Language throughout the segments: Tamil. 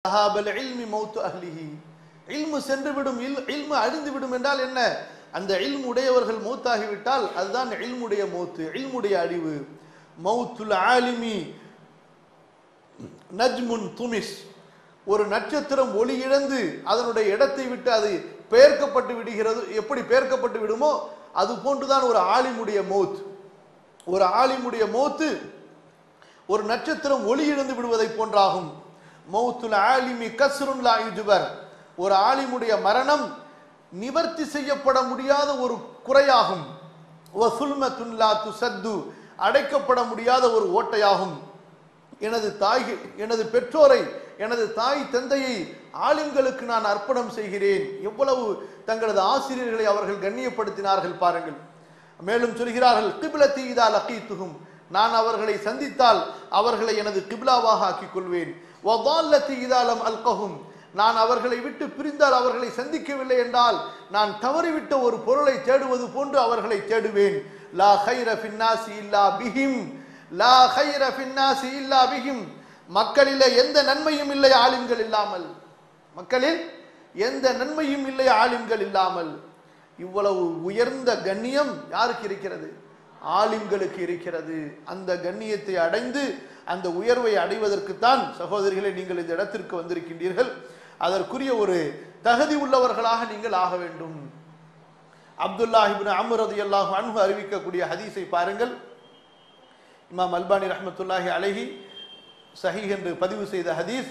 தஹாபல் இல்மி மௌத்து அஹ்லிஹி. இல்மு சென்று விடும், இல்மு அழிந்து விடும் என்றால் என்ன? அந்த இல்மு உடையவர்கள் மௌத்தாகிவிட்டால் அதுதான் இல்முடைய மௌத்து, இல்முடைய அழிவு. மௌத்துல் ஆலிமி நஜ்முன் துமிஸ். ஒரு நட்சத்திரம் ஒளி இழந்து அதனுடைய இடத்தை விட்டு அது பெயர்க்கப்பட்டு விடுகிறது. எப்படி பெயர்க்கப்பட்டு விடுமோ அது போன்றுதான் ஒரு ஆலிமுடைய மௌத். ஒரு ஆலிமுடைய மௌத்து ஒரு நட்சத்திரம் ஒளி இழந்து விடுவதை போன்றாகும். மௌத்துல் ஆலிமி கஸ்ருன் லா யுஜ்பர். ஒரு ஆலிமுடைய மரணம் நிவர்த்தி செய்யப்பட முடியாத ஒரு குறையாகும். வசுல்மத்துன் லா துசத்து. அடைக்கப்பட முடியாத ஒரு ஓட்டையாகும். எனது பெற்றோரை, எனது தாய் தந்தையை ஆலிம்களுக்கு நான் அர்ப்பணம் செய்கிறேன். எவ்வளவு தங்களது ஆசிரியர்களை அவர்கள் கண்ணியப்படுத்தினார்கள் பாருங்கள். மேலும் சொல்கிறார்கள், கிப்லத்தி இதா லகீத்துஹும். நான் அவர்களை சந்தித்தால் அவர்களை எனது கிப்லாவாக ஆக்கிக் கொள்வேன். வதால்லத்தி இதா லம் அல்கஹும். நான் அவர்களை விட்டு பிரிந்தால், அவர்களை சந்திக்கவில்லை என்றால் நான் தவறிவிட்ட ஒரு பொருளை தேடுவது போன்று அவர்களை தேடுவேன். லா கைர ஃபின்னாசி இல்லா பிஹிம். லா கைர ஃபின்னாசி இல்லா பிஹிம். மக்களிலே எந்த நன்மையும் இல்லை ஆலிம்கள் இல்லாமல். மக்களில் எந்த நன்மையும் இல்லை ஆலிம்கள் இல்லாமல். இவ்வளவு உயர்ந்த கண்ணியம் யாருக்கு இருக்கிறது? ஆலிம்களுக்கு இருக்கிறது. அந்த கண்ணியத்தை அடைந்து அந்த உயர்வை அடைவதற்குத்தான் சகோதரிகளை நீங்கள் இந்த இடத்திற்கு வந்திருக்கின்றீர்கள். அதற்குரிய ஒரு தகுதி உள்ளவர்களாக நீங்கள் ஆக வேண்டும். அப்துல்லாஹ் இப்னு அம்ர் ரலியல்லாஹு அன்ஹு அறிவிக்கக்கூடிய ஹதீஸை பாருங்கள். இமாம் அல்பானி ரஹ்மத்துல்லாஹி அலைஹி சஹீஹ் என்று பதிவு செய்த ஹதீஸ்.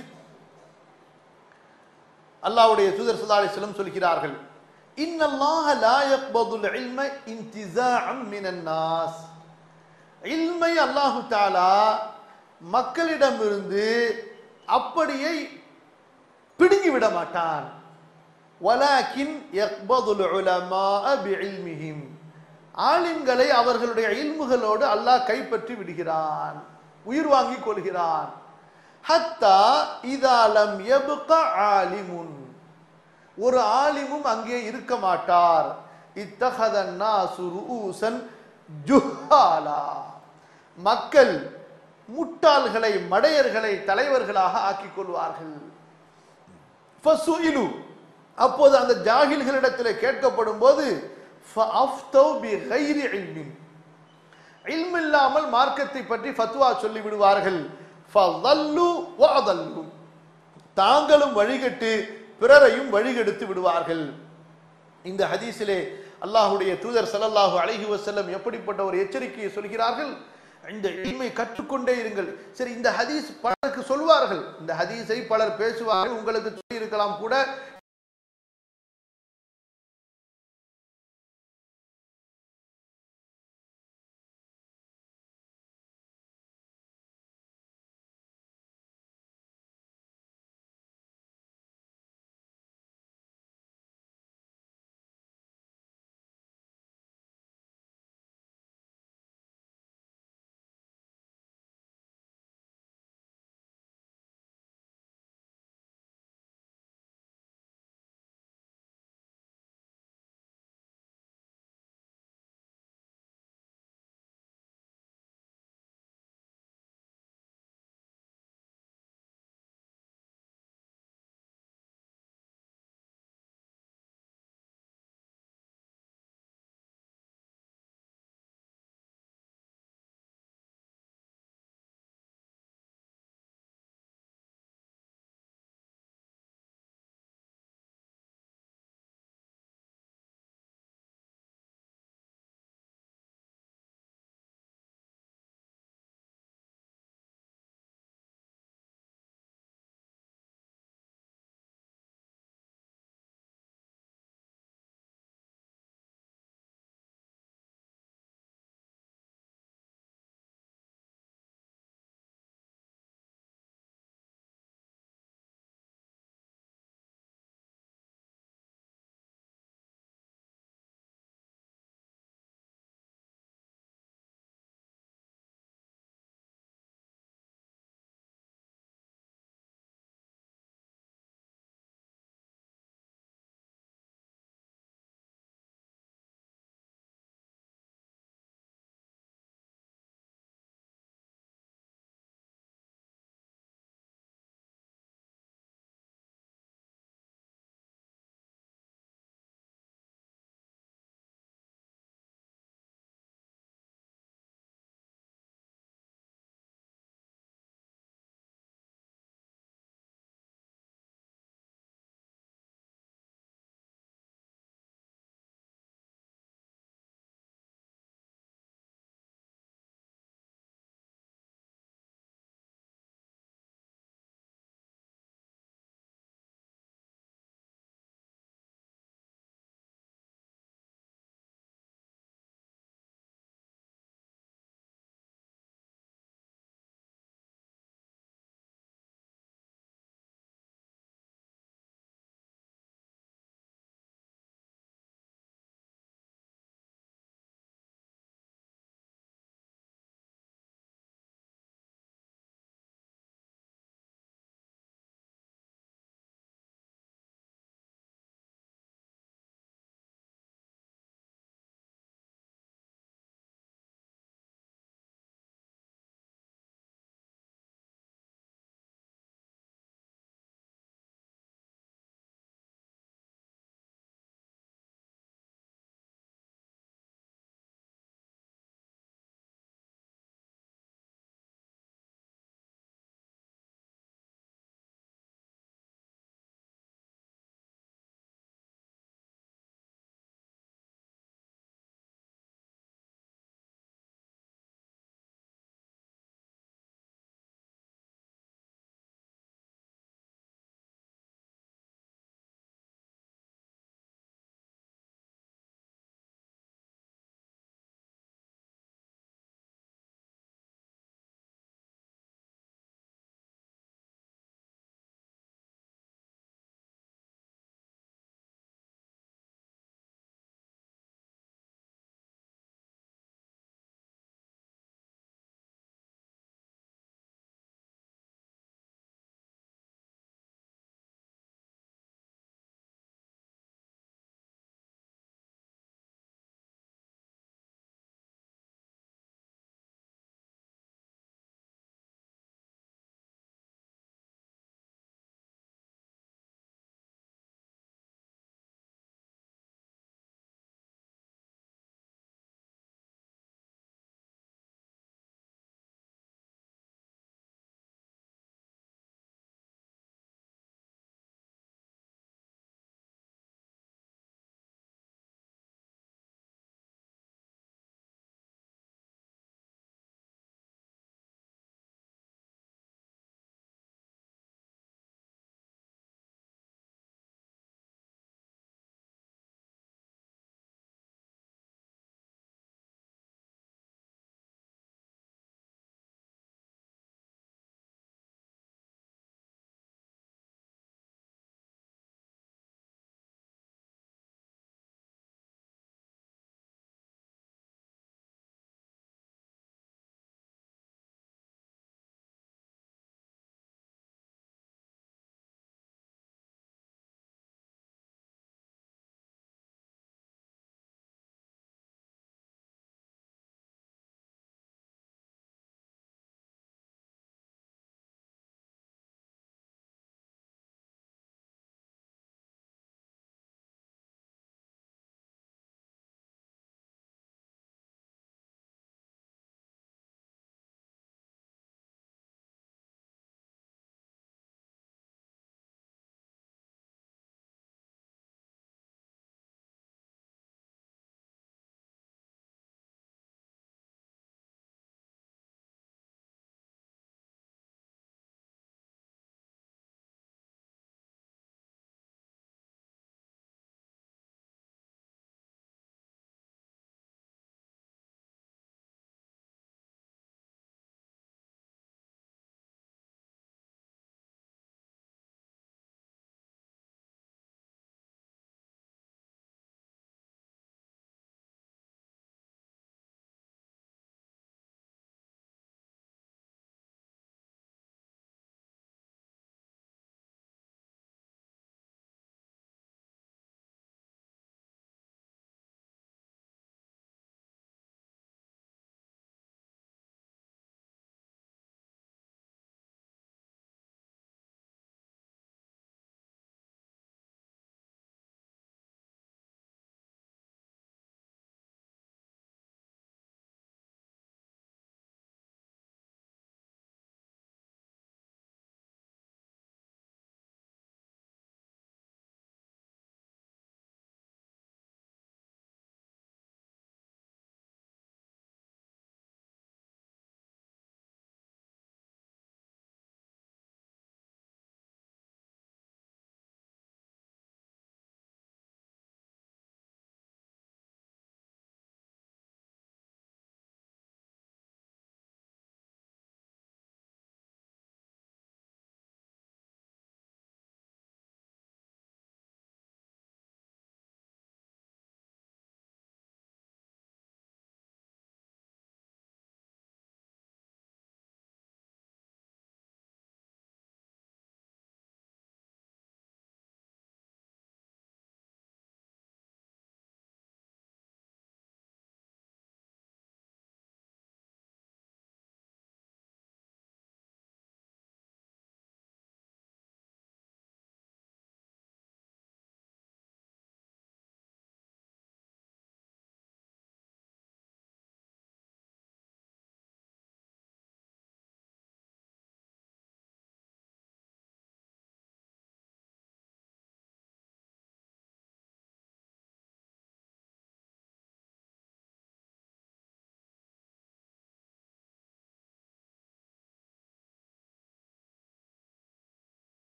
அல்லாஹ்வுடைய தூதர் ஸல்லல்லாஹு அலைஹி வஸல்லம் சொல்கிறார்கள், இன்னல்லாஹ லா யக்பதுல் இல்ம இன்திஸாஅன் மினன் நாஸ். இல்மை அல்லாஹ் தஆலா மக்களிடமிருந்து அப்படியே பிடுங்கி விட மாட்டான். வலாக்கின் யக்பதுல் உலமாஅ பிஇல்மிஹிம். ஆலிம்களை அவர்களுடைய இல்முகளோடு அல்லாஹ் கைப்பற்றி விடுகிறான், உயிர் வாங்கிக் கொள்கிறான். ஹத்தா இதா லம் யப்க ஆலிமுன். ஒரு ஆலிமும் அங்கே இருக்க மாட்டார். இத்தஹதன் நாசு ரூஸன் ஜுஹாலா. மக்கள் முட்டாள்களை, மடையர்களை தலைவர்களாக ஆக்கிக் கொள்வார்கள். ஃபசுஇலு. அப்போது அந்த ஜாகில்களிடத்தில் கேட்கப்படும் போது ஃபஅஃப்தௌ பிகைரி இல்மின். இல்ம் இல்லாமல் மார்க்கத்தை பற்றி ஃபத்வா சொல்லி விடுவார்கள். ஃபதல்லு வஅதல்லு. தாங்களும் வழிகட்டு பிறரையும் வழிகெடுத்து விடுவார்கள். இந்த ஹதீஸிலே அல்லாஹ்வுடைய தூதர் ஸல்லல்லாஹு அலைஹி வஸல்லம் எப்படிப்பட்ட ஒரு எச்சரிக்கையை சொல்கிறார்கள்? இந்த இல்மை கற்றுக்கொண்டே இருங்கள். சரி, இந்த ஹதீஸ் பலருக்கு சொல்வார்கள், இந்த ஹதீஸை பலர் பேசுவார்கள், உங்களுக்கு சொல்லி இருக்கலாம் கூட.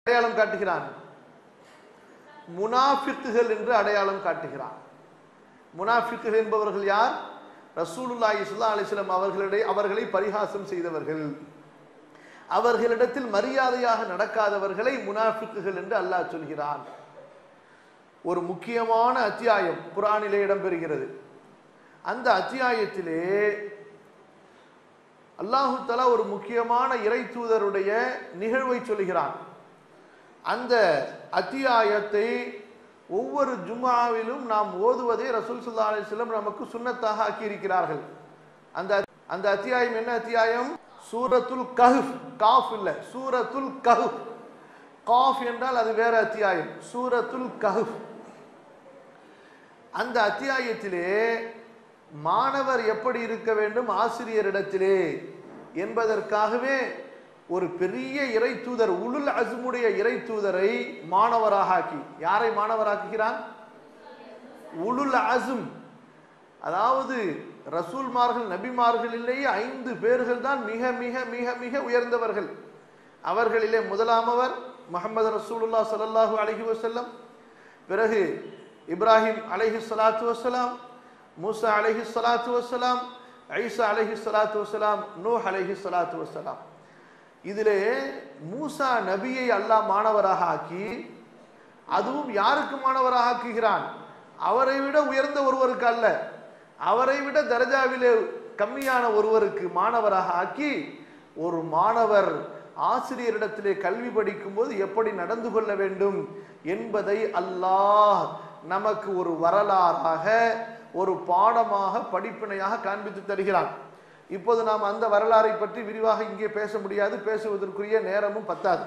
அடையாளம் காட்டுகிறான்? முனாஃபிக்குகள் என்று அடையாளம் காட்டுகிறான். முனாஃபிக்குகள் என்பவர்கள் யார்? ரசூலுல்லாஹி ஸல்லல்லாஹு அலைஹி வஸல்லம் அவர்களை பரிகாசம் செய்தவர்கள், அவர்களிடத்தில் மரியாதையாக நடக்காதவர்களை முனாஃபிக்குகள் என்று அல்லாஹ் சொல்கிறான். ஒரு முக்கியமான அத்தியாயம் குர்ஆனிலே இடம்பெறுகிறது. அந்த அத்தியாயத்திலே அல்லாஹு தஆலா ஒரு முக்கியமான இறை தூதருடைய நிகழ்வை சொல்கிறான். அந்த அத்தியாயத்தை ஒவ்வொரு ஜும்ஆவிலும் நாம் ஓதுவதை ரசூல் ஸல்லல்லாஹு அலைஹி வஸல்லம் நமக்கு சுன்னத்தாக ஆக்கி இருக்கிறார்கள். அந்த அத்தியாயம் என்ன அத்தியாயம்? சூரத்துல் கஹ்ஃப். காஃப் இல்ல, சூரத்துல் கஹ்ஃப். காஃப் என்றால் அது வேற அத்தியாயம். சூரத்துல் கஹ்ஃப். அந்த அத்தியாயத்திலே மாணவர் எப்படி இருக்க வேண்டும் ஆசிரியரிடத்திலே என்பதற்காகவே ஒரு பெரிய இறை தூதர், உலுல் அஸ்முடைய இறை தூதரை மாணவராக ஆக்கி. யாரை மாணவராக்குகிறான்? உலுல் அஸ்ம். அதாவது ரசூல்மார்கள் நபிமார்களிலேயே 5 பேர்கள் தான் மிக மிக மிக மிக உயர்ந்தவர்கள். அவர்களிலே முதலாமவர் முஹம்மது ரசூலுல்லாஹ் ஸல்லல்லாஹு அலைஹி வஸல்லம், பிறகு இப்ராஹிம் அலைஹி ஸலாத்து வஸலாம், மூசா அலைஹி ஸலாத்து வஸலாம், ஈசா அலைஹி ஸலாத்து வஸலாம், நூஹ் அலைஹி ஸலாத்து வஸலாம். இதிலே மூசா நபியை அல்லாஹ் மாணவராக ஆக்கி, அதுவும் யாருக்கு மாணவராக ஆக்குகிறான்? அவரை விட உயர்ந்த ஒருவருக்கு அல்ல, அவரை விட தரஜாவிலே கம்மியான ஒருவருக்கு மாணவராக ஆக்கி, ஒரு மாணவர் ஆசிரியரிடத்திலே கல்வி படிக்கும் போது எப்படி நடந்து கொள்ள வேண்டும் என்பதை அல்லாஹ் நமக்கு ஒரு வரலாறாக, ஒரு பாடமாக, படிப்பினையாக காண்பித்து தருகிறான். இப்போது நாம் அந்த வரலாறை பற்றி விரிவாக இங்கே பேச முடியாது, பேசுவதற்குரிய நேரமும் பத்தாது.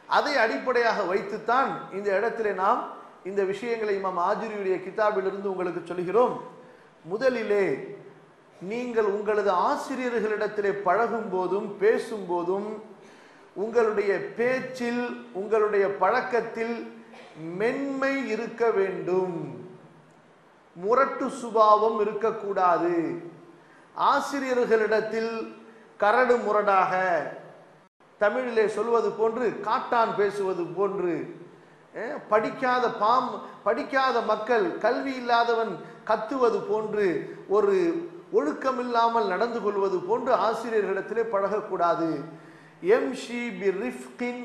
அதை அடிப்படையாக வைத்துத்தான் இந்த இடத்திலே நாம் இந்த விஷயங்களை இமாம் ஆஜுரியுடைய கிதாபிலிருந்து உங்களுக்கு சொல்கிறோம். முதலிலே நீங்கள் உங்களது ஆசிரியர்களிடத்திலே பழகும் போதும் பேசும் போதும் உங்களுடைய பேச்சில், உங்களுடைய பழக்கத்தில் மென்மை இருக்க வேண்டும், முரட்டு சுபாவம் இருக்கக்கூடாது. ஆசிரியர்களிடத்தில் கரடு முரடாக, தமிழிலே சொல்வது போன்று காட்டான் பேசுவது போன்று, படிக்காத மக்கள், கல்வி இல்லாதவன் கத்துவது போன்று, ஒரு ஒழுக்கம் இல்லாமல் நடந்து கொள்வது போன்று ஆசிரியர்களிடத்திலே பழகக்கூடாது. எம்ஷி பி ரிஃப்கின்